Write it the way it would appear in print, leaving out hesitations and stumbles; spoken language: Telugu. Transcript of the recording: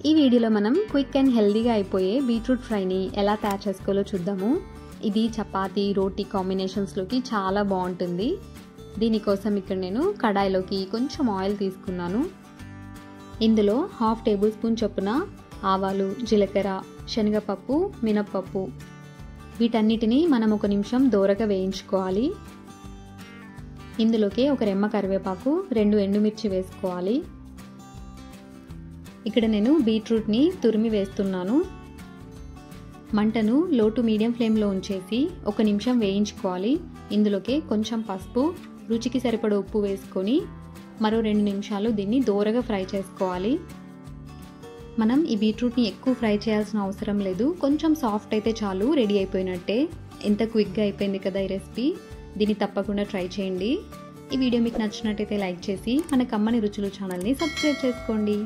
ఈ వీడియోలో మనం క్విక్ అండ్ హెల్దీగా అయిపోయే బీట్రూట్ ఫ్రైని ఎలా తయారు చేసుకోవాలో చూద్దాము. ఇది చపాతీ రోటీ కాంబినేషన్స్లోకి చాలా బాగుంటుంది. దీనికోసం ఇక్కడ నేను కడాయిలోకి కొంచెం ఆయిల్ తీసుకున్నాను. ఇందులో 1/2 టేబుల్ స్పూన్ చొప్పున ఆవాలు, జీలకర్ర, శనగపప్పు, మినప్పప్పు వీటన్నిటిని మనం 1 నిమిషం దోరగా వేయించుకోవాలి. ఇందులోకి 1 రెమ్మ కరివేపాకు, 2 ఎండుమిర్చి వేసుకోవాలి. ఇక్కడ నేను బీట్రూట్ని తురిమి వేస్తున్నాను. మంటను లో టు మీడియం ఫ్లేమ్లో ఉంచేసి 1 నిమిషం వేయించుకోవాలి. ఇందులోకి కొంచెం పసుపు, రుచికి సరిపడ ఉప్పు వేసుకొని మరో 2 నిమిషాలు దీన్ని దోరగా ఫ్రై చేసుకోవాలి. మనం ఈ బీట్రూట్ని ఎక్కువ ఫ్రై చేయాల్సిన అవసరం లేదు. కొంచెం సాఫ్ట్ అయితే చాలు, రెడీ అయిపోయినట్టే. ఎంత క్విక్గా అయిపోయింది కదా ఈ రెసిపీ. దీన్ని తప్పకుండా ట్రై చేయండి. ఈ వీడియో మీకు నచ్చినట్టయితే లైక్ చేసి మన కమ్మని రుచులు ఛానల్ని సబ్స్క్రైబ్ చేసుకోండి.